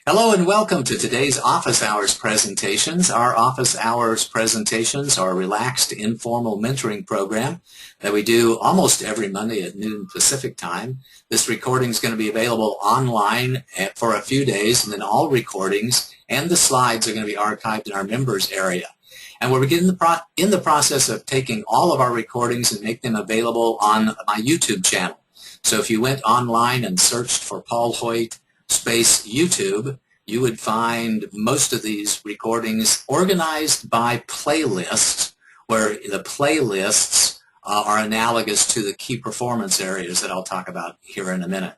Hello and welcome to today's Office Hours presentations. Our Office Hours presentations are a relaxed, informal mentoring program that we do almost every Monday at noon Pacific time. This recording is going to be available online for a few days, and then all recordings and the slides are going to be archived in our members area. And we're in the process of taking all of our recordings and make them available on my YouTube channel. So if you went online and searched for Paul Hoyt space YouTube, you would find most of these recordings organized by playlists, where the playlists are analogous to the key performance areas that I'll talk about here in a minute.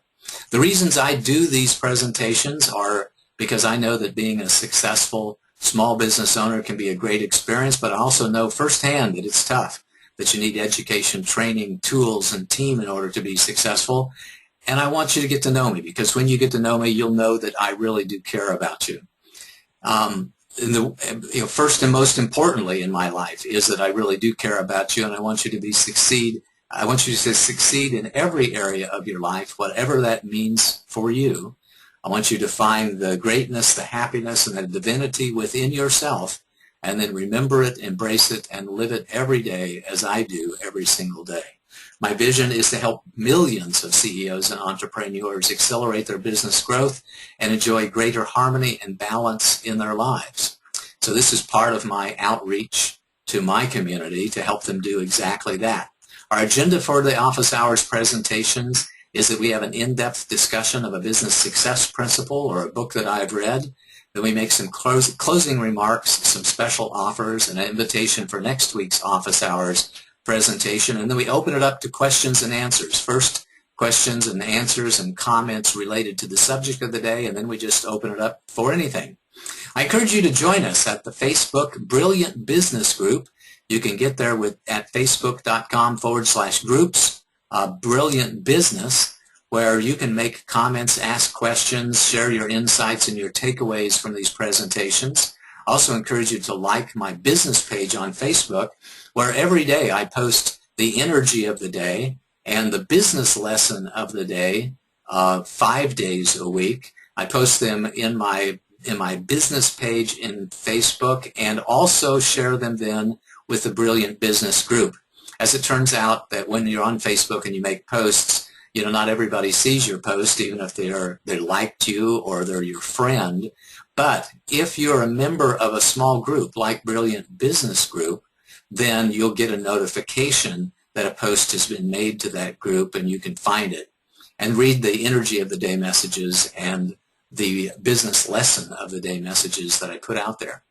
The reasons I do these presentations are because I know that being a successful small business owner can be a great experience, but I also know firsthand that it's tough, that you need education, training, tools, and team in order to be successful. And I want you to get to know me, because when you get to know me, you'll know that I really do care about you. First and most importantly in my life is that I really do care about you, and I want you to succeed. I want you to succeed in every area of your life, whatever that means for you. I want you to find the greatness, the happiness, and the divinity within yourself, and then remember it, embrace it, and live it every day as I do every single day. My vision is to help millions of CEOs and entrepreneurs accelerate their business growth and enjoy greater harmony and balance in their lives. So this is part of my outreach to my community to help them do exactly that. Our agenda for the Office Hours presentations is that we have an in-depth discussion of a business success principle or a book that I've read. Then we make some closing remarks, some special offers, and an invitation for next week's Office Hours presentation, and then we open it up to questions and answers. First, questions and answers and comments related to the subject of the day, and then we just open it up for anything. I encourage you to join us at the Facebook Brilliant Business Group. You can get there at facebook.com/groups, Brilliant Business, where you can make comments, ask questions, share your insights and your takeaways from these presentations. I also encourage you to like my business page on Facebook, where every day I post the energy of the day and the business lesson of the day 5 days a week. I post them in my business page in Facebook, and also share them then with the Brilliant Business Group. As it turns out that when you're on Facebook and you make posts, not everybody sees your post, even if they liked you or they're your friend. But if you're a member of a small group like Brilliant Business Group, then you'll get a notification that a post has been made to that group, and you can find it and read the energy of the day messages and the business lesson of the day messages that I put out there.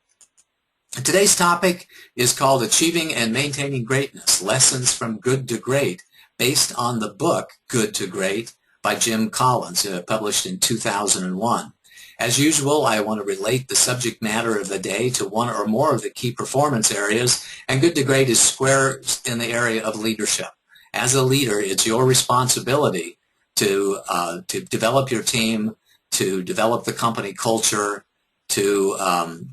Today's topic is called Achieving and Maintaining Greatness, Lessons from Good to Great, based on the book Good to Great by Jim Collins, published in 2001. As usual, I want to relate the subject matter of the day to one or more of the key performance areas, and Good to Great is square in the area of leadership. As a leader, it's your responsibility to develop your team, to develop the company culture, to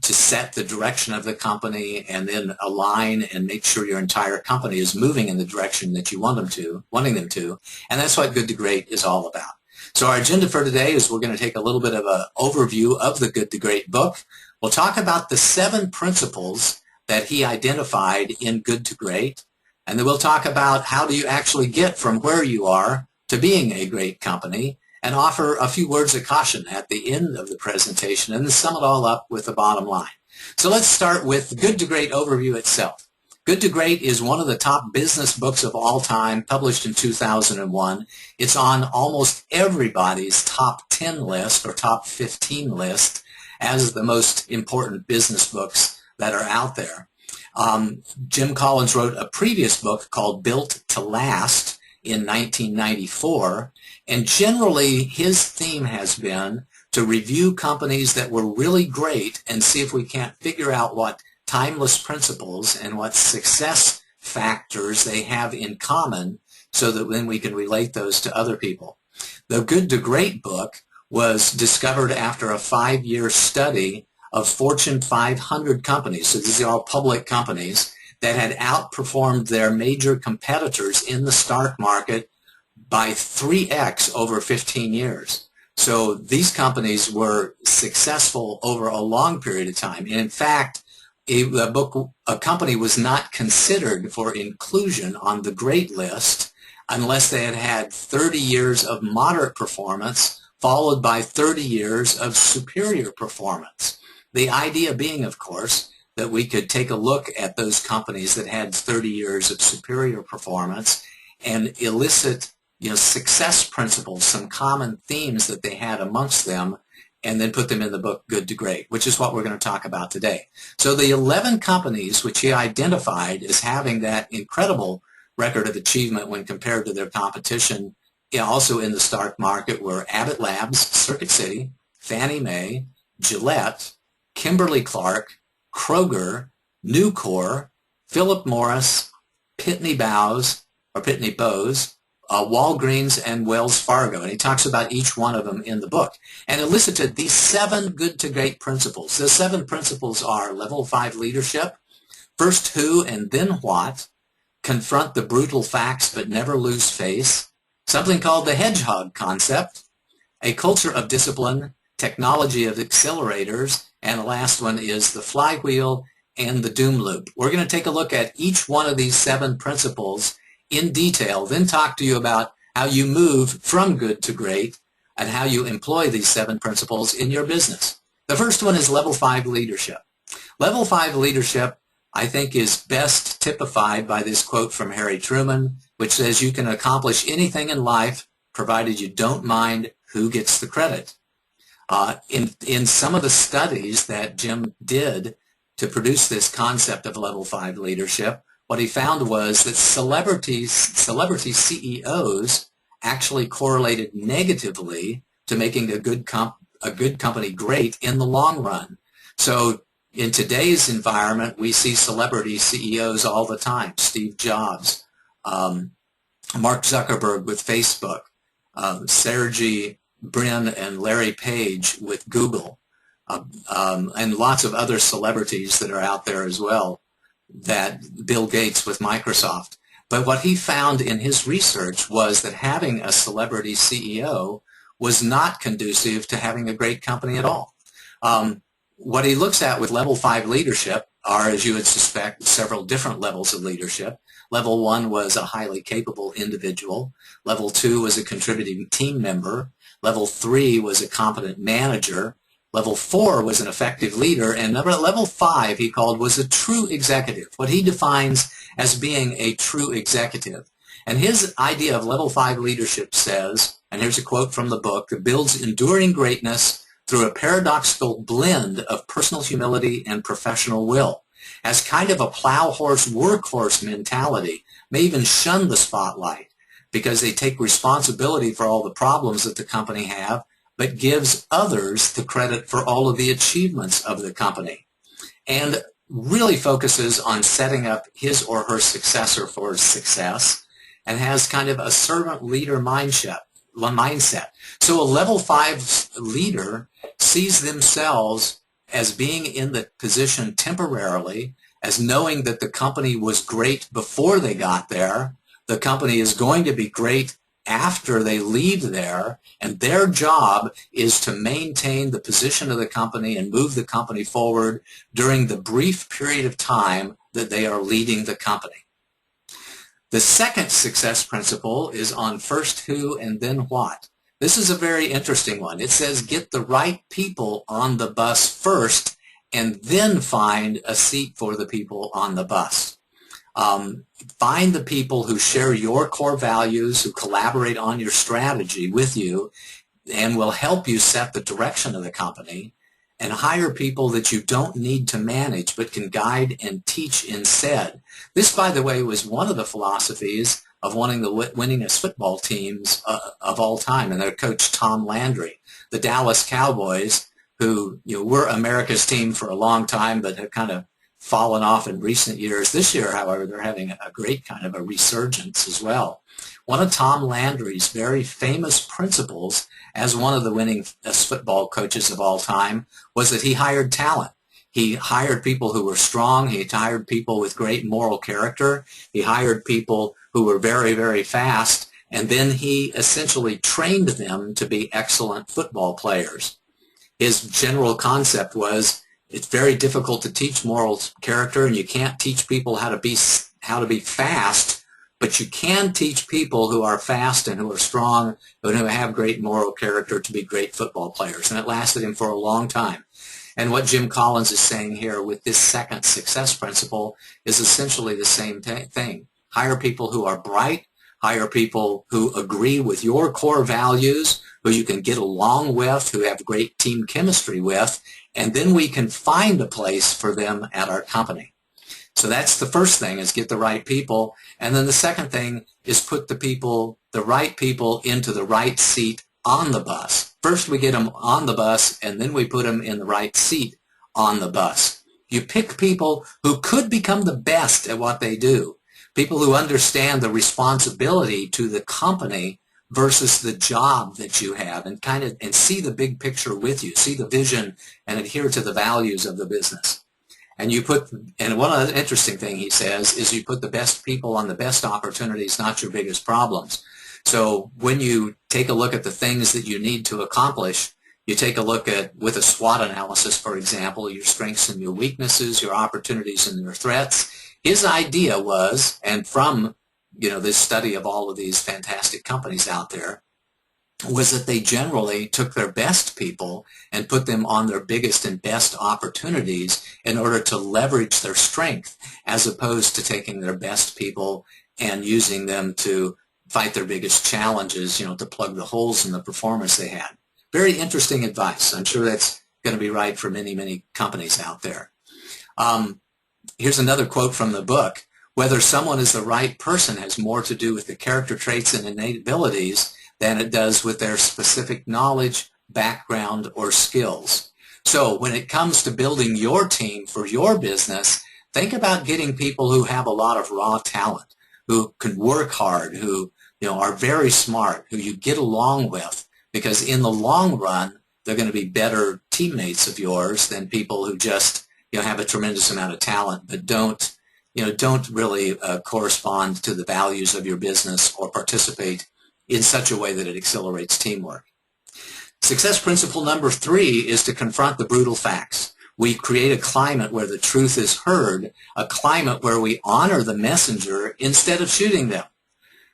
set the direction of the company, and then align and make sure your entire company is moving in the direction that you wanting them to, and that's what Good to Great is all about. So our agenda for today is we're going to take a little bit of an overview of the Good to Great book. We'll talk about the 7 principles that he identified in Good to Great, and then we'll talk about how do you actually get from where you are to being a great company, and offer a few words of caution at the end of the presentation, and then sum it all up with the bottom line. So let's start with the Good to Great overview itself. Good to Great is one of the top business books of all time, published in 2001. It's on almost everybody's top 10 list or top 15 list as the most important business books that are out there. Jim Collins wrote a previous book called Built to Last in 1994, and generally his theme has been to review companies that were really great and see if we can't figure out what timeless principles and what success factors they have in common, so that then we can relate those to other people. The Good to Great book was discovered after a 5-year study of Fortune 500 companies, so these are all public companies, that had outperformed their major competitors in the stock market by 3x over 15 years. So these companies were successful over a long period of time. And in fact, a company was not considered for inclusion on the great list unless they had had 30 years of moderate performance followed by 30 years of superior performance. The idea being, of course, that we could take a look at those companies that had 30 years of superior performance and elicit success principles, some common themes that they had amongst them, and then put them in the book Good to Great, which is what we're going to talk about today. So the 11 companies which he identified as having that incredible record of achievement when compared to their competition, also in the stock market, were Abbott Labs, Circuit City, Fannie Mae, Gillette, Kimberly-Clark, Kroger, Nucor, Philip Morris, Pitney Bowes, Walgreens, and Wells Fargo. And he talks about each one of them in the book and elicited these 7 good to great principles. The 7 principles are level 5 leadership, first who and then what, confront the brutal facts but never lose face, something called the hedgehog concept, a culture of discipline, technology of accelerators, and the last one is the flywheel and the doom loop. We're going to take a look at each one of these 7 principles in detail, then talk to you about how you move from good to great and how you employ these 7 principles in your business. The first one is level 5 leadership. Level 5 leadership, I think, is best typified by this quote from Harry Truman, which says you can accomplish anything in life provided you don't mind who gets the credit. In some of the studies that Jim did to produce this concept of level 5 leadership, what he found was that celebrity CEOs actually correlated negatively to making a good company great in the long run. So in today's environment, we see celebrity CEOs all the time. Steve Jobs, Mark Zuckerberg with Facebook, Sergey Brin and Larry Page with Google, and lots of other celebrities that are out there as well, that Bill Gates with Microsoft. But what he found in his research was that having a celebrity CEO was not conducive to having a great company at all. What he looks at with level 5 leadership are, as you would suspect, several different levels of leadership. Level 1 was a highly capable individual. Level 2 was a contributing team member. Level 3 was a competent manager. Level 4 was an effective leader. And level 5 he called was a true executive, what he defines as being a true executive. And his idea of level 5 leadership says, and here's a quote from the book, that builds enduring greatness through a paradoxical blend of personal humility and professional will. As kind of a plow horse, workhorse mentality, may even shun the spotlight because they take responsibility for all the problems that the company have, but gives others the credit for all of the achievements of the company, and really focuses on setting up his or her successor for success, and has kind of a servant leader mindset. So a level 5 leader sees themselves as being in the position temporarily, as knowing that the company was great before they got there, the company is going to be great after they leave there, and their job is to maintain the position of the company and move the company forward during the brief period of time that they are leading the company. The second success principle is on first who and then what. This is a very interesting one. It says get the right people on the bus first and then find a seat for the people on the bus. Find the people who share your core values, who collaborate on your strategy with you, and will help you set the direction of the company, and hire people that you don't need to manage but can guide and teach instead. This, by the way, was one of the philosophies of one of the winningest football teams of all time, and their coach Tom Landry. The Dallas Cowboys, who were America's team for a long time but have kind of fallen off in recent years. This year, however, they're having a great kind of a resurgence as well. One of Tom Landry's very famous principles as one of the winningest football coaches of all time was that he hired talent. He hired people who were strong. He hired people with great moral character. He hired people who were very, very fast. and then he essentially trained them to be excellent football players. His general concept was it's very difficult to teach moral character, and you can't teach people how to be fast, but you can teach people who are fast and who are strong and who have great moral character to be great football players. And it lasted him for a long time. And what Jim Collins is saying here with this second success principle is essentially the same thing. Hire people who are bright, hire people who agree with your core values, who you can get along with, who have great team chemistry with, and then we can find a place for them at our company. So that's the first thing, is get the right people. And then the second thing is put the right people into the right seat on the bus. First we get them on the bus, and then we put them in the right seat on the bus. You pick people who could become the best at what they do, people who understand the responsibility to the company versus the job that you have, and see the big picture with you, see the vision, and adhere to the values of the business. And one other interesting thing he says is you put the best people on the best opportunities, not your biggest problems. So when you take a look at the things that you need to accomplish, you take a look at, with a SWOT analysis, for example, your strengths and your weaknesses, your opportunities and your threats. His idea was, and from this study of all of these fantastic companies out there, was that they generally took their best people and put them on their biggest and best opportunities in order to leverage their strength, as opposed to taking their best people and using them to fight their biggest challenges, to plug the holes in the performance they had. Very interesting advice. I'm sure that's going to be right for many, many companies out there. Here's another quote from the book. Whether someone is the right person has more to do with the character traits and innate abilities than it does with their specific knowledge, background, or skills. So when it comes to building your team for your business, think about getting people who have a lot of raw talent, who can work hard, who are very smart, who you get along with, because in the long run, they're going to be better teammates of yours than people who just have a tremendous amount of talent but don't really correspond to the values of your business or participate in such a way that it accelerates teamwork. Success principle number 3 is to confront the brutal facts. We create a climate where the truth is heard, a climate where we honor the messenger instead of shooting them,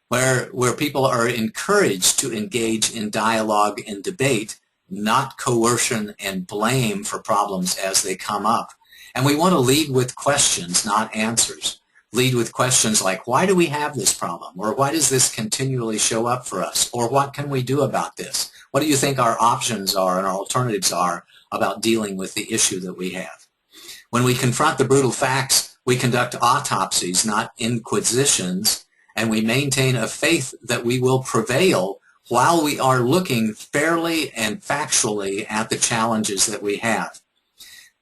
where people are encouraged to engage in dialogue and debate, not coercion and blame for problems as they come up. And we want to lead with questions, not answers. Lead with questions like, why do we have this problem? Or why does this continually show up for us? Or what can we do about this? What do you think our options are and our alternatives are about dealing with the issue that we have? When we confront the brutal facts, we conduct autopsies, not inquisitions, and we maintain a faith that we will prevail while we are looking fairly and factually at the challenges that we have.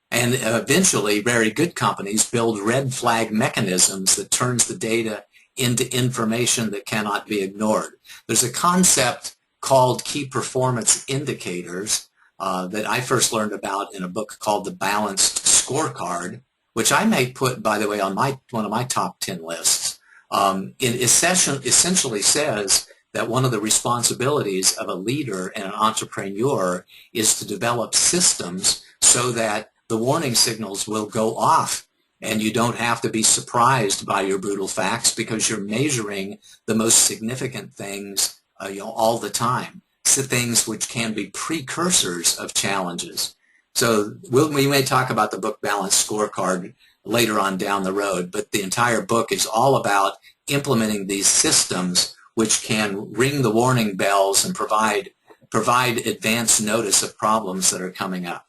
And eventually, very good companies build red flag mechanisms that turns the data into information that cannot be ignored. There's a concept called key performance indicators that I first learned about in a book called The Balanced Scorecard, which I may put, by the way, on one of my top 10 lists. It essentially says that one of the responsibilities of a leader and an entrepreneur is to develop systems so that the warning signals will go off and you don't have to be surprised by your brutal facts because you're measuring the most significant things all the time, so things which can be precursors of challenges. So we may talk about the book Balanced Scorecard later on down the road, but the entire book is all about implementing these systems which can ring the warning bells and provide advance notice of problems that are coming up.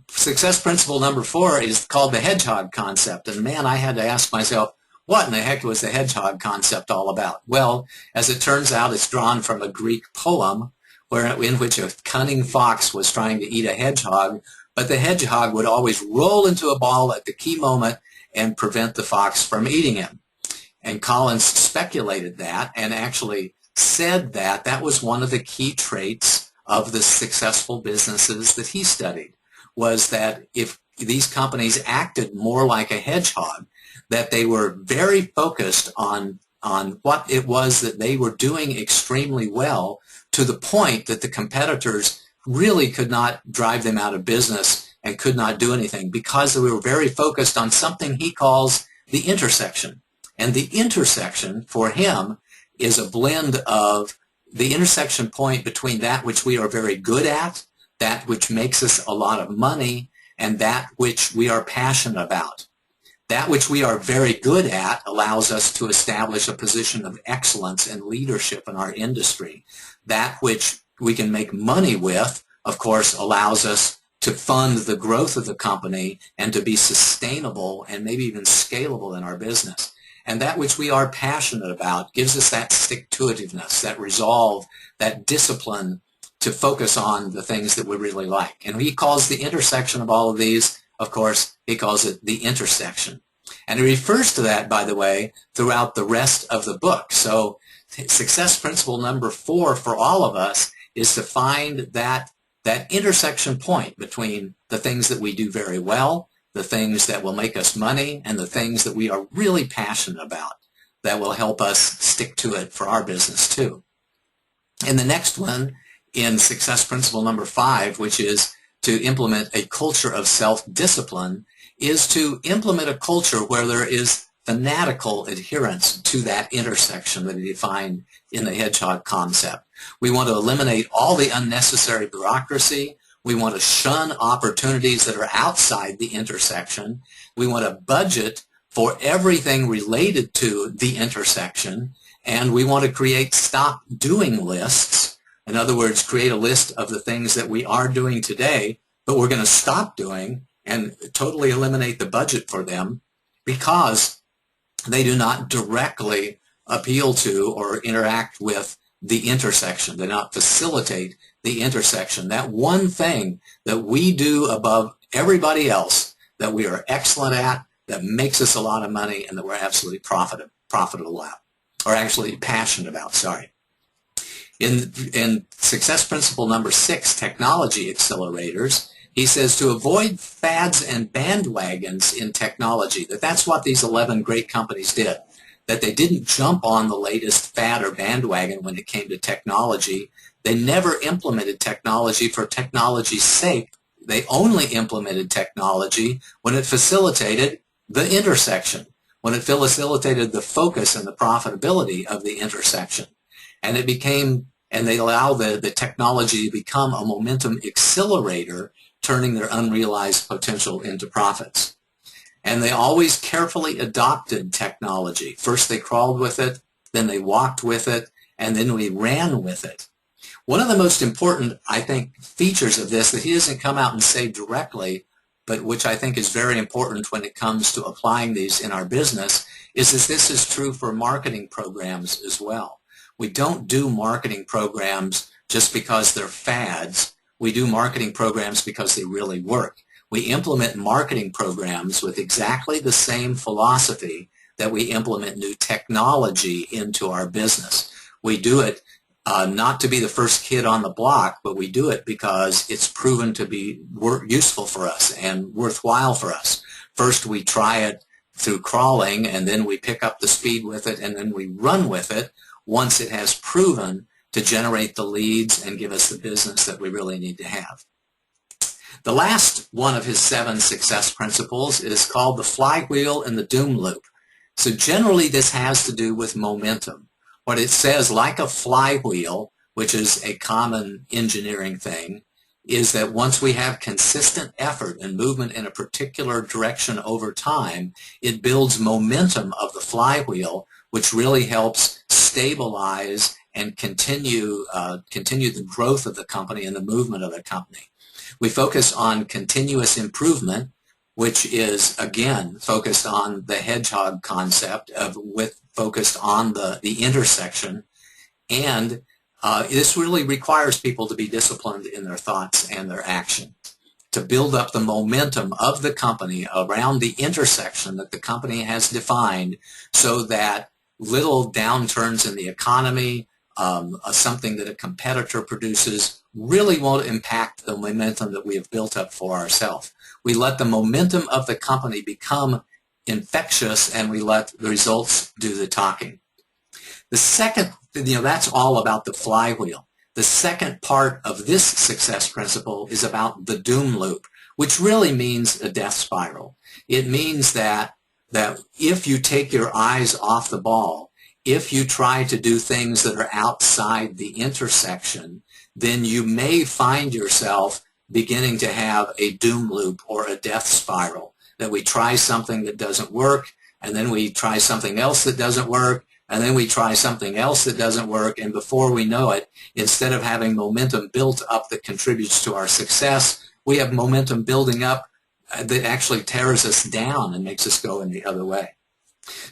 Success principle number 4 is called the hedgehog concept. And man, I had to ask myself, what in the heck was the hedgehog concept all about? Well, as it turns out, it's drawn from a Greek poem in which a cunning fox was trying to eat a hedgehog, but the hedgehog would always roll into a ball at the key moment and prevent the fox from eating him. And Collins speculated that and actually said that that was one of the key traits of the successful businesses that he studied, was that if these companies acted more like a hedgehog, that they were very focused on on what it was that they were doing extremely well, to the point that the competitors really could not drive them out of business and could not do anything, because we were very focused on something he calls the intersection. And the intersection for him is a blend of the intersection point between that which we are very good at, that which makes us a lot of money, and that which we are passionate about. That which we are very good at allows us to establish a position of excellence and leadership in our industry. That which we can make money with, of course, allows us to fund the growth of the company and to be sustainable and maybe even scalable in our business. And that which we are passionate about gives us that stick-to-itiveness, that resolve, that discipline to focus on the things that we really like. And he calls the intersection of all of these, of course, he calls it the intersection. And he refers to that, by the way, throughout the rest of the book. So success principle number 4 for all of us is to find that intersection point between the things that we do very well, the things that will make us money, and the things that we are really passionate about that will help us stick to it for our business too. And the next one in success principle number 5, which is to implement a culture of self-discipline, is to implement a culture where there is fanatical adherence to that intersection that he defined in the hedgehog concept. We want to eliminate all the unnecessary bureaucracy. We want to shun opportunities that are outside the intersection. We want to budget for everything related to the intersection. And we want to create stop doing lists. In other words, create a list of the things that we are doing today, but we're going to stop doing and totally eliminate the budget for them because they do not directly appeal to or interact with the intersection. They do not facilitate the intersection. That one thing that we do above everybody else that we are excellent at, that makes us a lot of money, and that we're absolutely profitable at, or actually passionate about, sorry. In success principle number 6, technology accelerators, he says to avoid fads and bandwagons in technology, that's what these 11 great companies did, that they didn't jump on the latest fad or bandwagon when it came to technology. They never implemented technology for technology's sake. They only implemented technology when it facilitated the intersection, when it facilitated the focus and the profitability of the intersection. And they allow the technology to become a momentum accelerator, turning their unrealized potential into profits. And they always carefully adopted technology. First they crawled with it, then they walked with it, and then we ran with it. One of the most important, I think, features of this that he doesn't come out and say directly, but which I think is very important when it comes to applying these in our business, is that this is true for marketing programs as well. We don't do marketing programs just because they're fads. We do marketing programs because they really work. We implement marketing programs with exactly the same philosophy that we implement new technology into our business. We do it not to be the first kid on the block, but we do it because it's proven to be useful for us and worthwhile for us. First, we try it through crawling, and then we pick up the speed with it, and then we run with it once it has proven to generate the leads and give us the business that we really need to have. The last one of his 7 success principles is called the flywheel and the doom loop. So generally this has to do with momentum. What it says, like a flywheel, which is a common engineering thing, is that once we have consistent effort and movement in a particular direction over time, it builds momentum of the flywheel, which really helps stabilize and continue the growth of the company and the movement of the company. We focus on continuous improvement, which is, again, focused on the hedgehog concept focused on the intersection. And this really requires people to be disciplined in their thoughts and their action, to build up the momentum of the company around the intersection that the company has defined, so that little downturns in the economy, something that a competitor produces, really won't impact the momentum that we have built up for ourselves. We let the momentum of the company become infectious, and we let the results do the talking. The second, that's all about the flywheel. The second part of this success principle is about the doom loop, which really means a death spiral. It means that if you take your eyes off the ball, if you try to do things that are outside the intersection, then you may find yourself beginning to have a doom loop or a death spiral, that we try something that doesn't work, and then we try something else that doesn't work, and then we try something else that doesn't work, and before we know it, instead of having momentum built up that contributes to our success, we have momentum building up that actually tears us down and makes us go in the other way.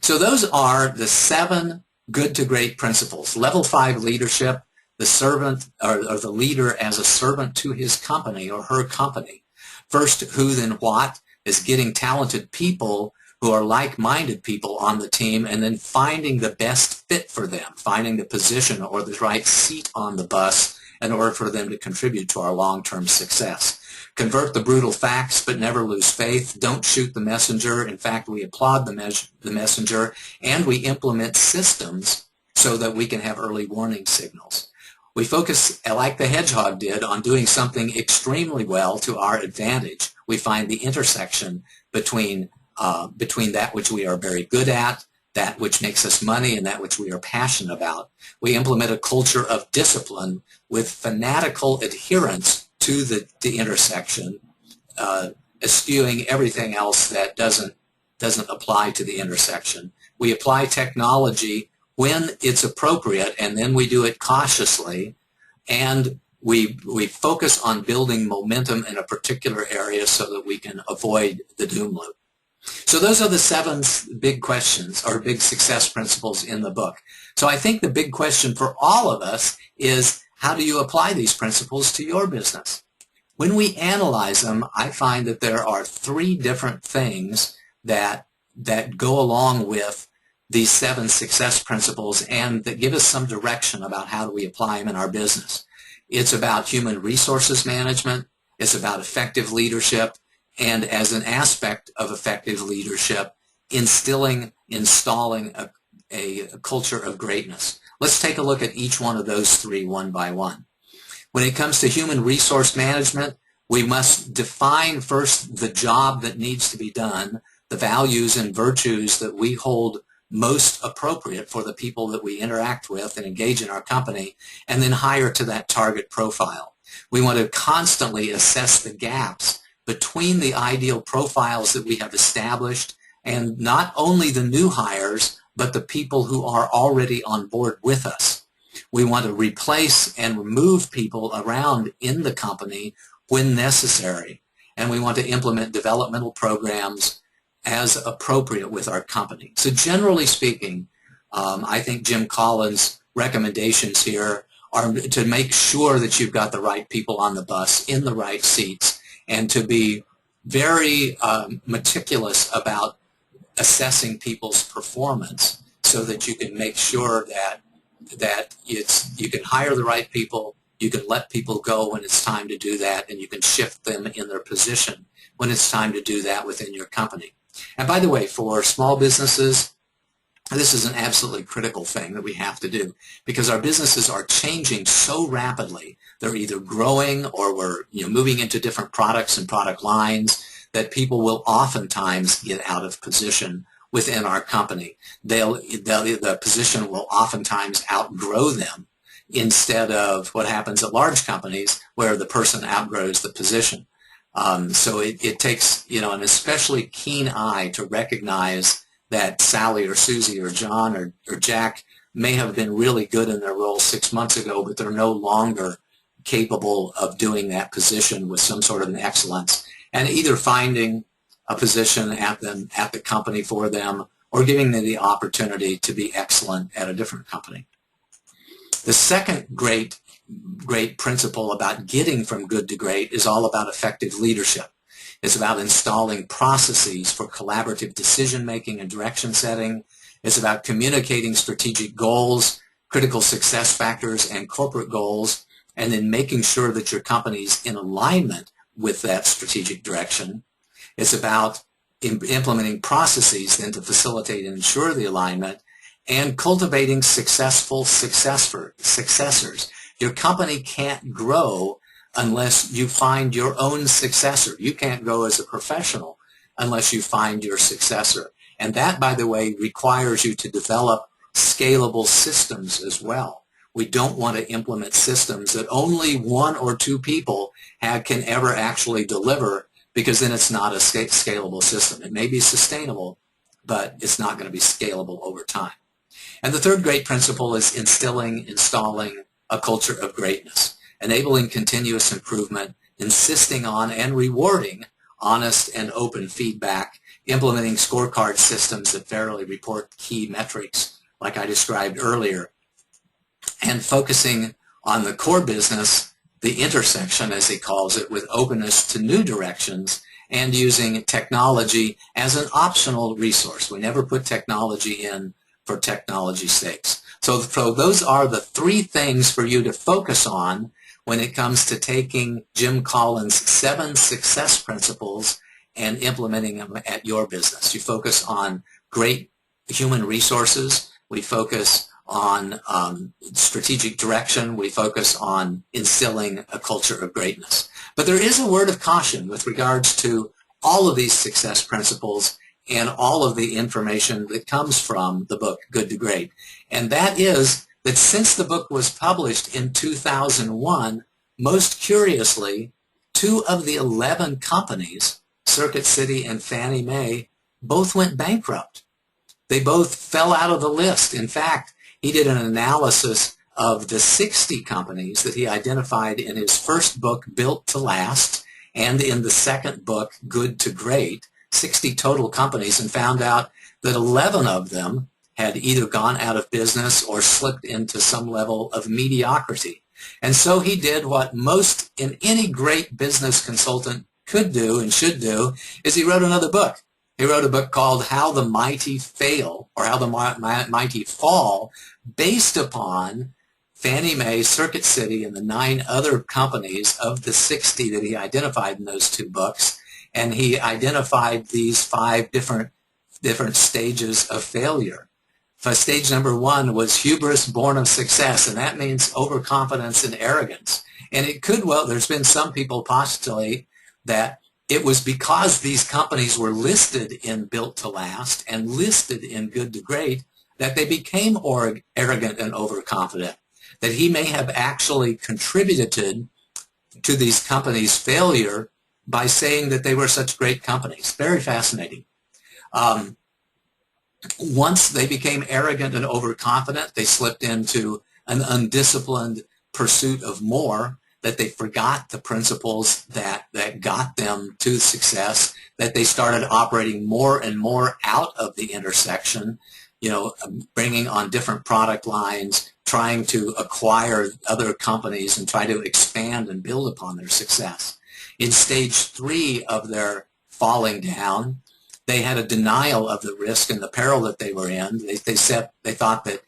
So those are the 7 good to great principles. Level 5 leadership, the servant or the leader as a servant to his company or her company. First, who, then what, is getting talented people who are like-minded people on the team, and then finding the best fit for them, finding the position or the right seat on the bus in order for them to contribute to our long-term success. Convert the brutal facts, but never lose faith. Don't shoot the messenger. In fact, we applaud the messenger, and we implement systems so that we can have early warning signals. We focus, like the hedgehog did, on doing something extremely well to our advantage. We find the intersection between that which we are very good at, that which makes us money, and that which we are passionate about. We implement a culture of discipline with fanatical adherence to the intersection, eschewing everything else that doesn't apply to the intersection. We apply technology when it's appropriate, and then we do it cautiously, and we focus on building momentum in a particular area so that we can avoid the doom loop. So those are the 7 big questions or big success principles in the book. So I think the big question for all of us is, how do you apply these principles to your business? When we analyze them, I find that there are 3 different things that go along with these 7 success principles and that give us some direction about how do we apply them in our business. It's about human resources management, it's about effective leadership, and as an aspect of effective leadership, installing a culture of greatness. Let's take a look at each one of those 3 one by one. When it comes to human resource management, we must define first the job that needs to be done, the values and virtues that we hold most appropriate for the people that we interact with and engage in our company, and then hire to that target profile. We want to constantly assess the gaps between the ideal profiles that we have established and not only the new hires, but the people who are already on board with us. We want to replace and remove people around in the company when necessary, and we want to implement developmental programs as appropriate with our company. So generally speaking, I think Jim Collins' recommendations here are to make sure that you've got the right people on the bus in the right seats, and to be very meticulous about assessing people's performance so that you can make sure that you can hire the right people, you can let people go when it's time to do that, and you can shift them in their position when it's time to do that within your company. And by the way, for small businesses, this is an absolutely critical thing that we have to do, because our businesses are changing so rapidly. They're either growing or we're moving into different products and product lines that people will oftentimes get out of position within our company. The position will oftentimes outgrow them, instead of what happens at large companies where the person outgrows the position. So it takes an especially keen eye to recognize that Sally or Susie or John or Jack may have been really good in their role 6 months ago, but they're no longer capable of doing that position with some sort of an excellence, and either finding a position at the company for them or giving them the opportunity to be excellent at a different company. The second great principle about getting from good to great is all about effective leadership. It's about installing processes for collaborative decision-making and direction setting. It's about communicating strategic goals, critical success factors, and corporate goals, and then making sure that your company's in alignment with that strategic direction. It's about implementing processes then to facilitate and ensure the alignment, and cultivating successful successors. Your company can't grow unless you find your own successor. You can't grow as a professional unless you find your successor. And that, by the way, requires you to develop scalable systems as well. We don't want to implement systems that only one or two people can ever actually deliver, because then it's not a scalable system. It may be sustainable, but it's not going to be scalable over time. And the third great principle is installing a culture of greatness, enabling continuous improvement, insisting on and rewarding honest and open feedback, implementing scorecard systems that fairly report key metrics, like I described earlier, and focusing on the core business, the intersection, as he calls it, with openness to new directions, and using technology as an optional resource. We never put technology in for technology's sake. So those are the three things for you to focus on when it comes to taking Jim Collins' 7 success principles and implementing them at your business. You focus on great human resources. We focus on strategic direction. We focus on instilling a culture of greatness. But there is a word of caution with regards to all of these success principles and all of the information that comes from the book Good to Great. And that is that since the book was published in 2001, most curiously, 2 of the 11 companies, Circuit City and Fannie Mae, both went bankrupt. They both fell out of the list. In fact, he did an analysis of the 60 companies that he identified in his first book, Built to Last, and in the second book, Good to Great, 60 total companies, and found out that 11 of them had either gone out of business or slipped into some level of mediocrity. And so he did what most in any great business consultant could do and should do, is he wrote another book. He wrote a book called How the Mighty Fail, or How the Mighty Fall, based upon Fannie Mae, Circuit City, and the 9 other companies of the 60 that he identified in those 2 books. And he identified these 5 different stages of failure. Stage number 1 was hubris born of success, and that means overconfidence and arrogance. And it could, well, there's been some people postulate that it was because these companies were listed in Built to Last and listed in Good to Great that they became arrogant and overconfident, that he may have actually contributed to these companies' failure by saying that they were such great companies. Very fascinating. Once they became arrogant and overconfident, they slipped into an undisciplined pursuit of more, that they forgot the principles that got them to success, that they started operating more and more out of the intersection, bringing on different product lines, trying to acquire other companies and try to expand and build upon their success. In stage 3 of their falling down, they had a denial of the risk and the peril that they were in. They thought that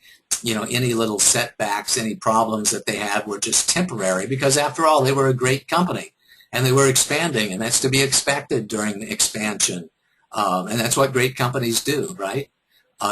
any little setbacks, any problems that they had were just temporary, because after all, they were a great company and they were expanding, and that's to be expected during the expansion. And that's what great companies do, right?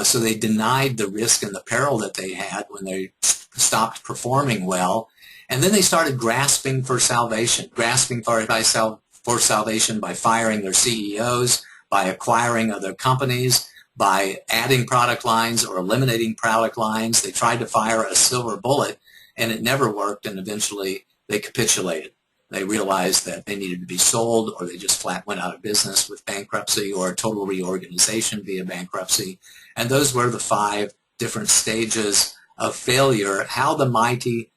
So they denied the risk and the peril that they had when they stopped performing well. And then they started grasping for salvation, for salvation by firing their CEOs, by acquiring other companies, by adding product lines or eliminating product lines. They tried to fire a silver bullet, and it never worked, and eventually they capitulated. They realized that they needed to be sold, or they just flat went out of business with bankruptcy or a total reorganization via bankruptcy. And those were the 5 different stages of failure, how the mighty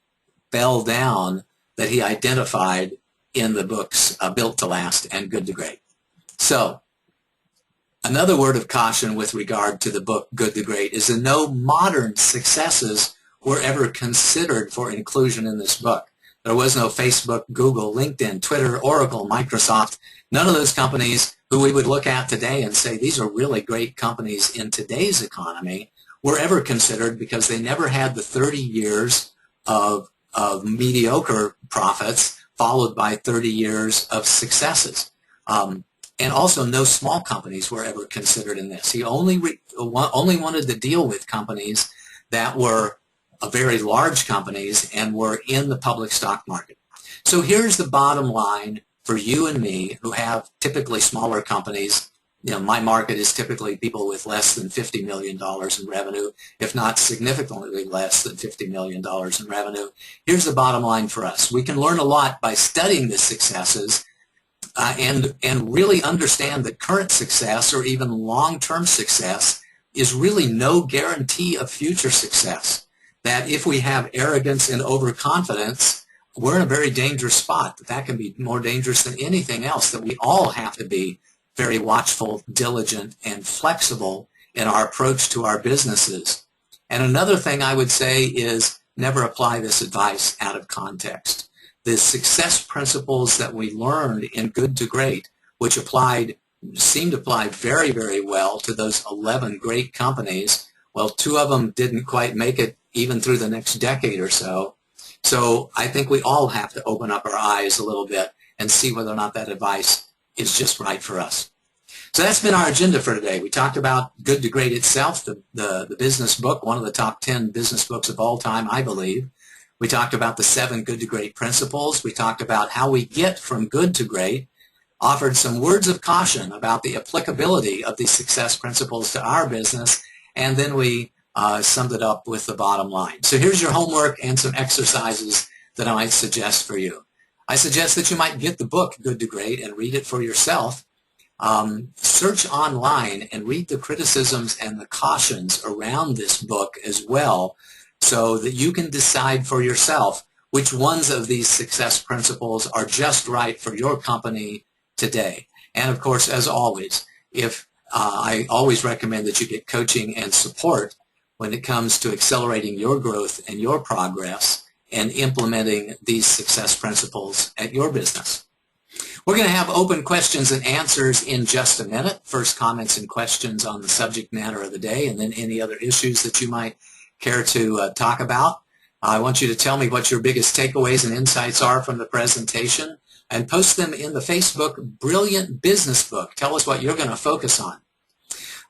fell down, that he identified in the books Built to Last and Good to Great. So, another word of caution with regard to the book Good to Great is that no modern successes were ever considered for inclusion in this book. There was no Facebook, Google, LinkedIn, Twitter, Oracle, Microsoft. None of those companies who we would look at today and say these are really great companies in today's economy were ever considered, because they never had the 30 years of mediocre profits followed by 30 years of successes. And also, no small companies were ever considered in this. He only wanted to deal with companies that were very large companies and were in the public stock market. So here's the bottom line for you and me who have typically smaller companies. You know, my market is typically people with less than $50 million in revenue, if not significantly less than $50 million in revenue. Here's the bottom line for us. We can learn a lot by studying the successes and really understand that current success or even long-term success is really no guarantee of future success. That if we have arrogance and overconfidence, we're in a very dangerous spot. That can be more dangerous than anything else, that we all have to be very watchful, diligent, and flexible in our approach to our businesses. And another thing I would say is never apply this advice out of context. The success principles that we learned in Good to Great, which seemed to apply very, very well to those 11 great companies. Well, 2 of them didn't quite make it even through the next decade or so. So I think we all have to open up our eyes a little bit and see whether or not that advice is just right for us. So that's been our agenda for today. We talked about Good to Great itself, the business book, one of the top 10 business books of all time, I believe. We talked about the 7 Good to Great principles. We talked about how we get from good to great, offered some words of caution about the applicability of these success principles to our business, and then we summed it up with the bottom line. So here's your homework and some exercises that I might suggest for you. I suggest that you might get the book Good to Great and read it for yourself. Search online and read the criticisms and the cautions around this book as well, so that you can decide for yourself which ones of these success principles are just right for your company today. And of course, as always, I always recommend that you get coaching and support when it comes to accelerating your growth and your progress and implementing these success principles at your business. We're going to have open questions and answers in just a minute. First, comments and questions on the subject matter of the day, and then any other issues that you might care to talk about. I want you to tell me what your biggest takeaways and insights are from the presentation, and post them in the Facebook Brilliant Business Book. Tell us what you're going to focus on.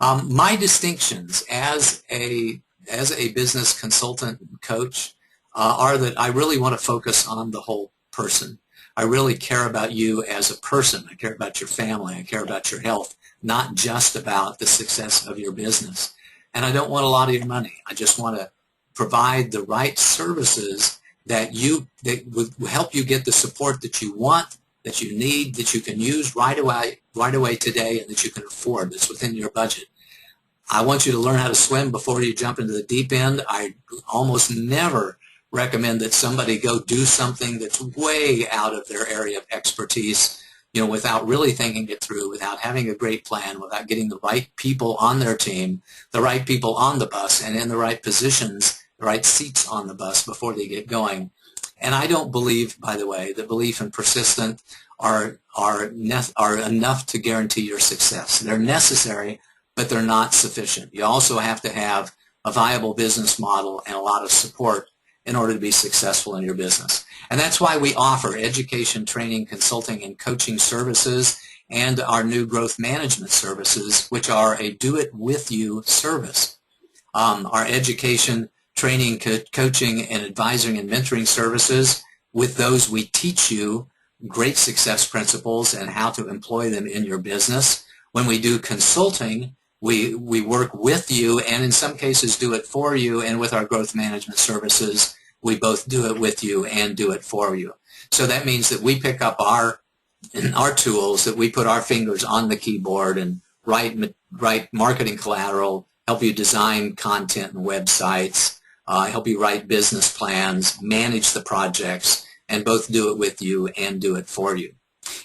My distinctions as a business consultant and coach are that I really want to focus on the whole person. I really care about you as a person. I care about your family. I care about your health, not just about the success of your business. And I don't want a lot of your money. I just want to provide the right services that will help you get the support that you want, that you need, that you can use right away today, and that you can afford, that's within your budget. I want you to learn how to swim before you jump into the deep end. I almost never recommend that somebody go do something that's way out of their area of expertise, without really thinking it through, without having a great plan, without getting the right people on their team, the right people on the bus, and in the right positions, the right seats on the bus before they get going. And I don't believe, by the way, that belief and persistence are enough to guarantee your success. They're necessary, but they're not sufficient. You also have to have a viable business model and a lot of support in order to be successful in your business. And that's why we offer education, training, consulting, and coaching services, and our new growth management services, which are a do-it-with-you service. Our education, training, coaching, and advising and mentoring services, with those we teach you great success principles and how to employ them in your business. When we do consulting, we work with you, and in some cases do it for you, and with our growth management services, we both do it with you and do it for you. So that means that we pick up our tools, that we put our fingers on the keyboard and write marketing collateral, help you design content and websites, help you write business plans, manage the projects, and both do it with you and do it for you.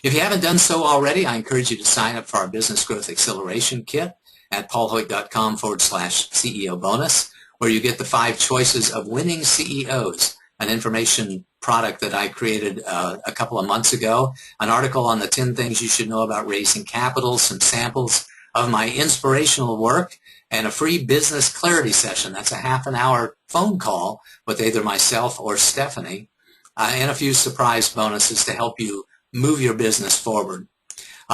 If you haven't done so already, I encourage you to sign up for our Business Growth Acceleration Kit at paulhoyt.com/CEO bonus, where you get the 5 choices of winning CEOs, an information product that I created a couple of months ago, an article on the 10 things you should know about raising capital, some samples of my inspirational work, and a free business clarity session. That's a half-an-hour phone call with either myself or Stephanie, and a few surprise bonuses to help you move your business forward.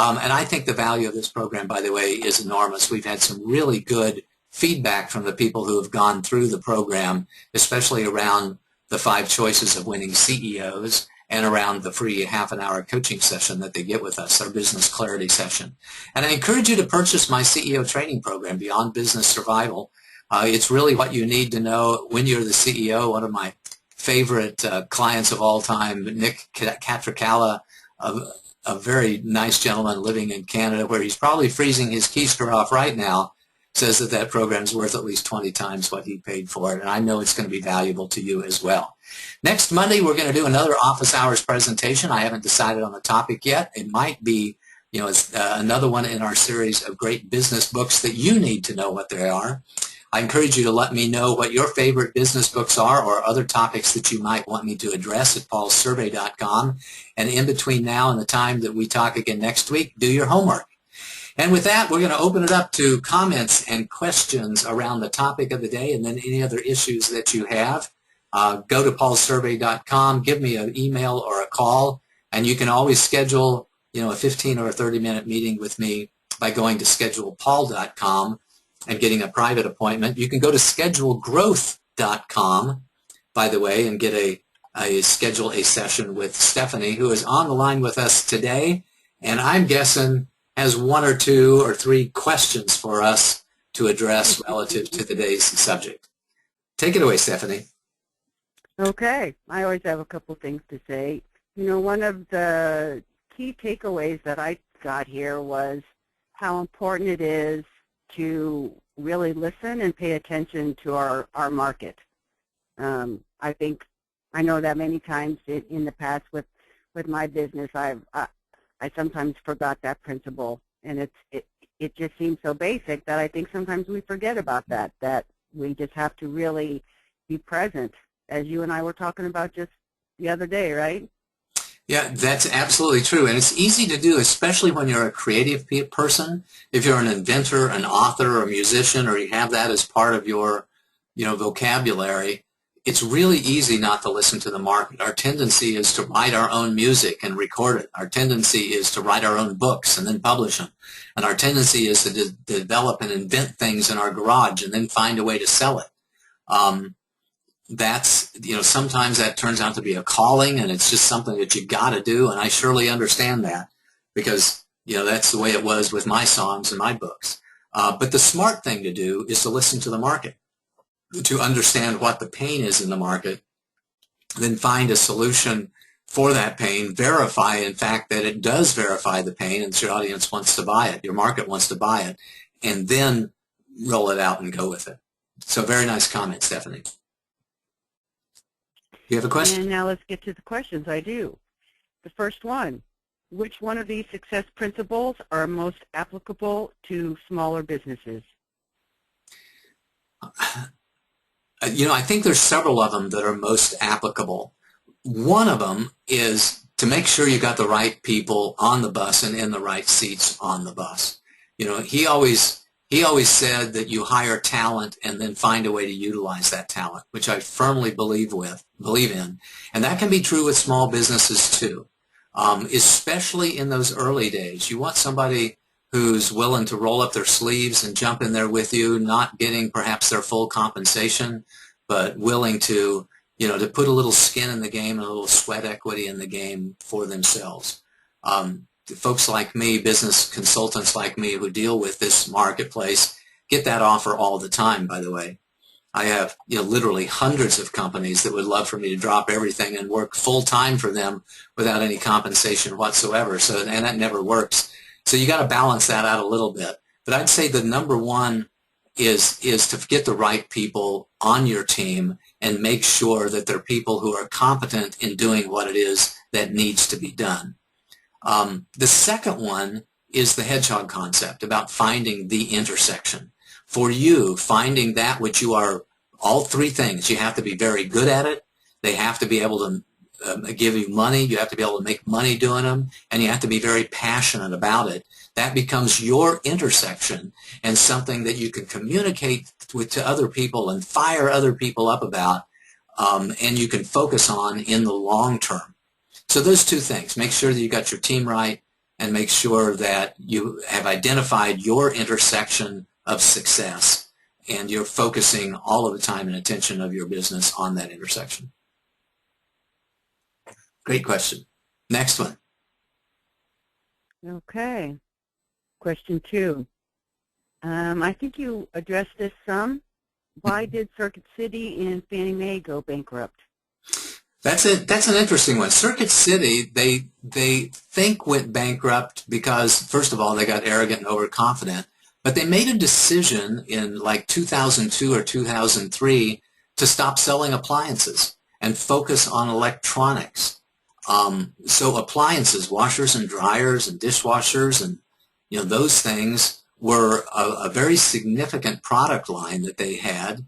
And I think the value of this program, by the way, is enormous. We've had some really good feedback from the people who have gone through the program, especially around the 5 choices of winning CEOs and around the free half-an-hour coaching session that they get with us, our business clarity session. And I encourage you to purchase my CEO training program, Beyond Business Survival. It's really what you need to know when you're the CEO. One of my favorite clients of all time, Nick Catricala, a very nice gentleman living in Canada, where he's probably freezing his keister off right now, says that that program is worth at least 20 times what he paid for it, and I know it's going to be valuable to you as well. Next Monday, we're going to do another office hours presentation. I haven't decided on the topic yet. It might be, it's another one in our series of great business books that you need to know what they are. I encourage you to let me know what your favorite business books are or other topics that you might want me to address at paulsurvey.com. And in between now and the time that we talk again next week, do your homework. And with that, we're going to open it up to comments and questions around the topic of the day, and then any other issues that you have. Go to paulsurvey.com, give me an email or a call, and you can always schedule a 15 or a 30-minute meeting with me by going to schedulepaul.com and getting a private appointment. You can go to schedulegrowth.com, by the way, and get schedule a session with Stephanie, who is on the line with us today, and I'm guessing has 1 or 2 or 3 questions for us to address relative to today's subject. Take it away, Stephanie. Okay. I always have a couple things to say. One of the key takeaways that I got here was how important it is to really listen and pay attention to our market. I know that many times in the past with my business, I sometimes forgot that principle, and it just seems so basic that I think sometimes we forget about that we just have to really be present, as you and I were talking about just the other day, right? Yeah, that's absolutely true, and it's easy to do, especially when you're a creative person. If you're an inventor, an author, or a musician, or you have that as part of your vocabulary, it's really easy not to listen to the market. Our tendency is to write our own music and record it. Our tendency is to write our own books and then publish them. And our tendency is to develop and invent things in our garage and then find a way to sell it. Sometimes that turns out to be a calling, and it's just something that you got to do, and I surely understand that because, that's the way it was with my songs and my books. But the smart thing to do is to listen to the market, to understand what the pain is in the market, then find a solution for that pain, verify, in fact, that it does verify the pain and your audience wants to buy it, your market wants to buy it, and then roll it out and go with it. So very nice comment, Stephanie. You have a question? And now let's get to the questions. I do. The first one, which one of these success principles are most applicable to smaller businesses? I think there's several of them that are most applicable. One of them is to make sure you got the right people on the bus and in the right seats on the bus. He always said that you hire talent and then find a way to utilize that talent, which I firmly believe in. And that can be true with small businesses too, especially in those early days. You want somebody who's willing to roll up their sleeves and jump in there with you, not getting perhaps their full compensation, but willing to, to put a little skin in the game and a little sweat equity in the game for themselves. Folks like me, business consultants like me who deal with this marketplace, get that offer all the time, by the way. I have literally hundreds of companies that would love for me to drop everything and work full-time for them without any compensation whatsoever, and that never works. So you got to balance that out a little bit. But I'd say the number one is to get the right people on your team and make sure that they're people who are competent in doing what it is that needs to be done. The second one is the hedgehog concept, about finding the intersection. For you, finding that which you are, all 3 things. You have to be very good at it. They have to be able to give you money. You have to be able to make money doing them, and you have to be very passionate about it. That becomes your intersection and something that you can communicate to other people and fire other people up about, and you can focus on in the long term. So those 2 things, make sure that you got your team right and make sure that you have identified your intersection of success and you're focusing all of the time and attention of your business on that intersection. Great question. Next one. Okay. Question 2. I think you addressed this some. Why did Circuit City and Fannie Mae go bankrupt? That's an interesting one. Circuit City, they think went bankrupt because, first of all, they got arrogant and overconfident, but they made a decision in like 2002 or 2003 to stop selling appliances and focus on electronics. So appliances, washers and dryers and dishwashers and those things were a very significant product line that they had,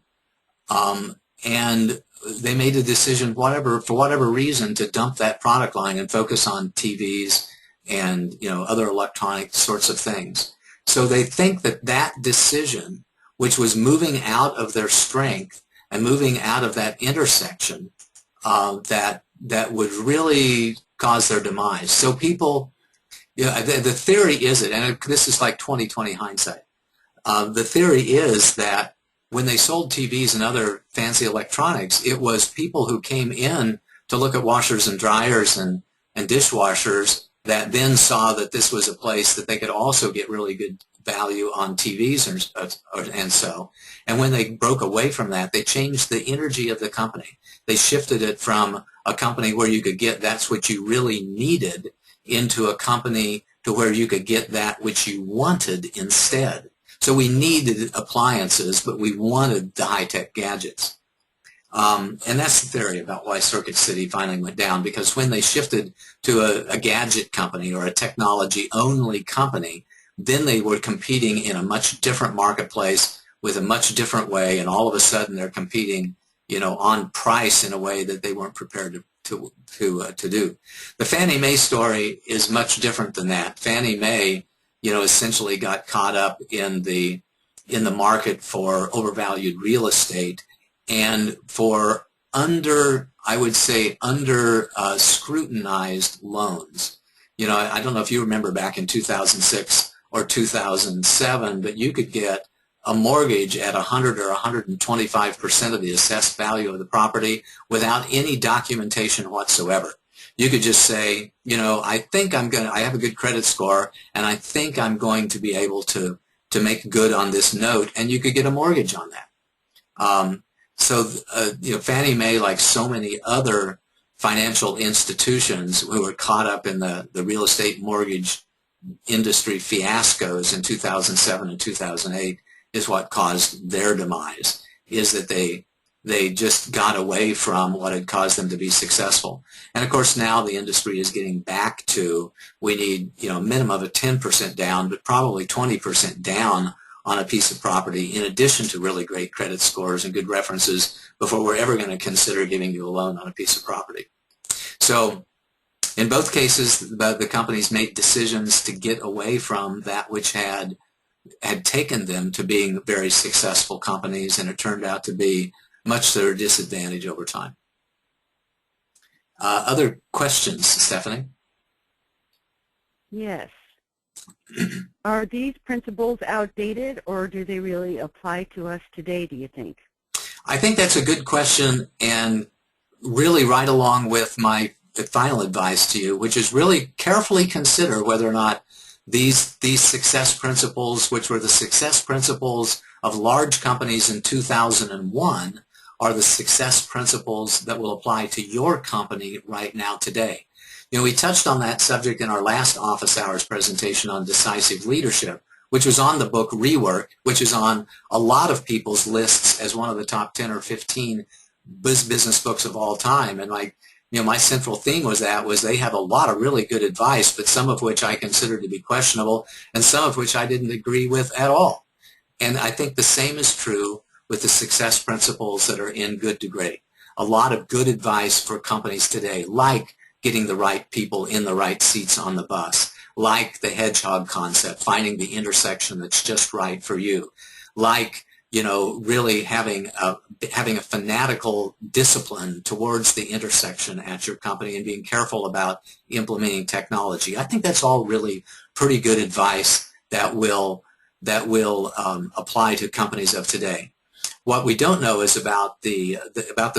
and they made a decision, for whatever reason, to dump that product line and focus on TVs and other electronic sorts of things. So they think that decision, which was moving out of their strength and moving out of that intersection, that would really cause their demise. So people, the theory is and this is like 20/20 hindsight. The theory is that when they sold TVs and other fancy electronics, it was people who came in to look at washers and dryers and dishwashers that then saw that this was a place that they could also get really good value on TVs and so. And when they broke away from that, they changed the energy of the company. They shifted it from a company where you could get that's what you really needed into a company to where you could get that which you wanted instead. So we needed appliances, but we wanted the high-tech gadgets. And that's the theory about why Circuit City finally went down, because when they shifted to a gadget company or a technology-only company, then they were competing in a much different marketplace with a much different way, and all of a sudden they're competing, on price in a way that they weren't prepared to do. The Fannie Mae story is much different than that. Fannie Mae, essentially got caught up in the market for overvalued real estate and for I would say under scrutinized loans. I don't know if you remember back in 2006 or 2007, but you could get a mortgage at 100 or 125% of the assessed value of the property without any documentation whatsoever. You could just say, I have a good credit score, and I think I'm going to be able to make good on this note, and you could get a mortgage on that. So Fannie Mae, like so many other financial institutions who were caught up in the real estate mortgage industry fiascos in 2007 and 2008, is what caused their demise, is that they just got away from what had caused them to be successful. And of course now the industry is getting back to, we need a minimum of 10% down, but probably 20% down on a piece of property, in addition to really great credit scores and good references, before we're ever going to consider giving you a loan on a piece of property. So in both cases, the companies made decisions to get away from that which had taken them to being very successful companies, and it turned out to be much to their disadvantage over time. Other questions, Stephanie? Yes. Are these principles outdated, or do they really apply to us today, do you think? I think that's a good question, and really right along with my final advice to you, which is really carefully consider whether or not these success principles, which were the success principles of large companies in 2001, are the success principles that will apply to your company right now today. We touched on that subject in our last office hours presentation on decisive leadership, which was on the book Rework, which is on a lot of people's lists as one of the top 10 or 15 business books of all time. And my central theme was they have a lot of really good advice, but some of which I considered to be questionable, and some of which I didn't agree with at all. And I think the same is true with the success principles that are in Good to Great. A lot of good advice for companies today, like getting the right people in the right seats on the bus, like the hedgehog concept, finding the intersection that's just right for you, like really having a fanatical discipline towards the intersection at your company and being careful about implementing technology. I think that's all really pretty good advice that will apply to companies of today. What we don't know is about the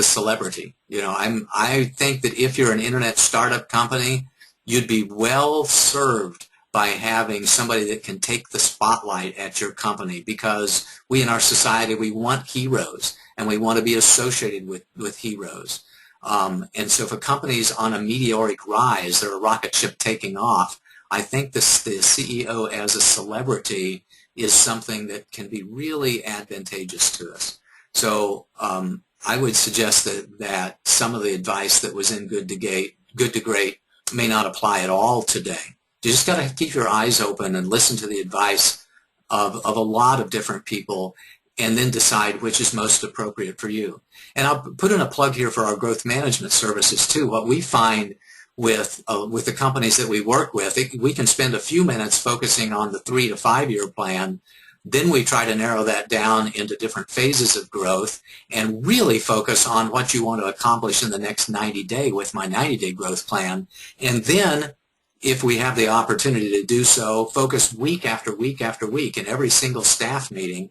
celebrity. I think that if you're an internet startup company, you'd be well served by having somebody that can take the spotlight at your company, because we in our society, we want heroes and we want to be associated with heroes. And so if a company's on a meteoric rise, they're a rocket ship taking off, I think the CEO as a celebrity is something that can be really advantageous to us. So I would suggest that some of the advice that was in Good to Great may not apply at all today. You just got to keep your eyes open and listen to the advice of a lot of different people, and then decide which is most appropriate for you. And I'll put in a plug here for our growth management services too. What we find with the companies that we work with, we can spend a few minutes focusing on the 3 to 5 year plan. Then we try to narrow that down into different phases of growth and really focus on what you want to accomplish in the next 90-day with my 90-day growth plan. And then, if we have the opportunity to do so, focus week after week after week in every single staff meeting,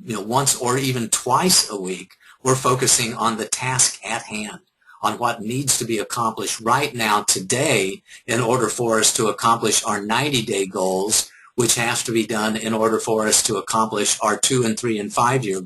once or even twice a week, we're focusing on the task at hand, on what needs to be accomplished right now today in order for us to accomplish our 90-day goals, which has to be done in order for us to accomplish our 2 and 3 and 5 year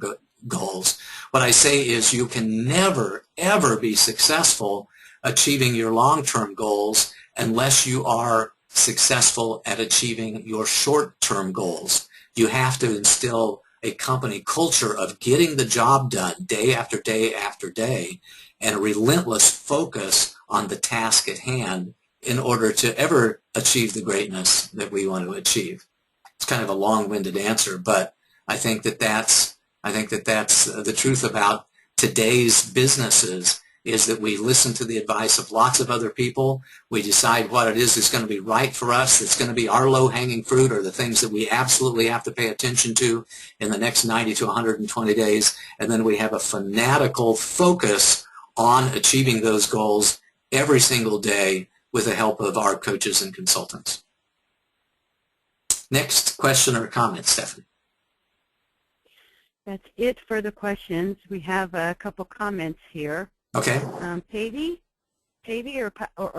goals. What I say is you can never, ever be successful achieving your long-term goals unless you are successful at achieving your short-term goals. You have to instill a company culture of getting the job done day after day after day, and a relentless focus on the task at hand in order to ever achieve the greatness that we want to achieve. It's kind of a long-winded answer, but I think that that's the truth about today's businesses, is that we listen to the advice of lots of other people. We decide what it is that's going to be right for us, that's going to be our low-hanging fruit, or the things that we absolutely have to pay attention to in the next 90 to 120 days. And then we have a fanatical focus on achieving those goals every single day with the help of our coaches and consultants. Next question or comment, Stephanie? That's it for the questions. We have a couple comments here. Okay. Pavey or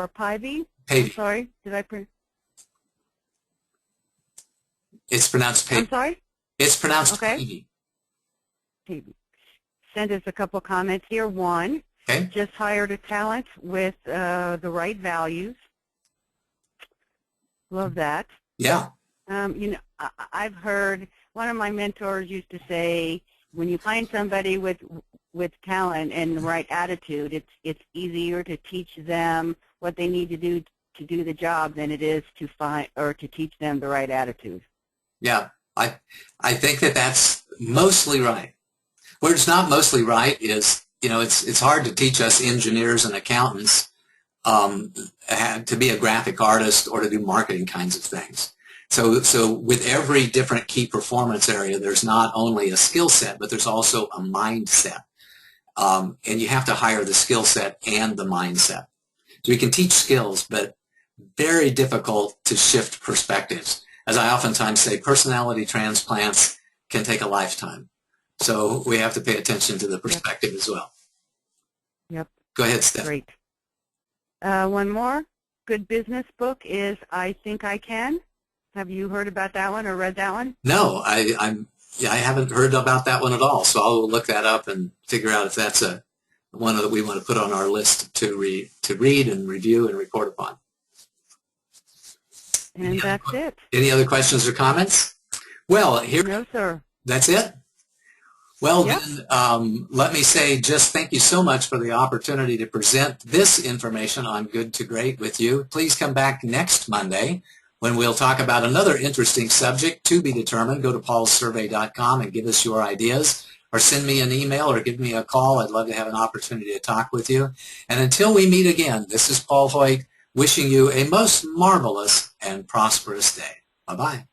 Pivey? Pavey. Sorry, did I It's pronounced Pavey. I'm sorry? It's pronounced okay. Pavey. Pavey. Send us a couple comments here. One, okay. Just hired a talent with the right values. Love that. Yeah. I've heard, one of my mentors used to say, when you find somebody with talent and the right attitude, it's easier to teach them what they need to do the job than it is to teach them the right attitude. Yeah, I think that's mostly right. Where it's not mostly right is, it's hard to teach us engineers and accountants to be a graphic artist or to do marketing kinds of things. So with every different key performance area, there's not only a skill set, but there's also a mindset. And you have to hire the skill set and the mindset. So we can teach skills, but very difficult to shift perspectives. As I oftentimes say, personality transplants can take a lifetime. So we have to pay attention to the perspective as well. Yep. Go ahead, Steph. Great. One more good business book is I Think I Can. Have you heard about that one or read that one? No, I haven't heard about that one at all. So I'll look that up and figure out if that's one that we want to put on our list to read and review and report upon. And that's it. Any other questions or comments? Well, here. No, sir. That's it? Well, yep. Then let me say just thank you so much for the opportunity to present this information on Good to Great with you. Please come back next Monday when we'll talk about another interesting subject to be determined. Go to paulsurvey.com and give us your ideas, or send me an email or give me a call. I'd love to have an opportunity to talk with you. And until we meet again, this is Paul Hoyt wishing you a most marvelous and prosperous day. Bye-bye.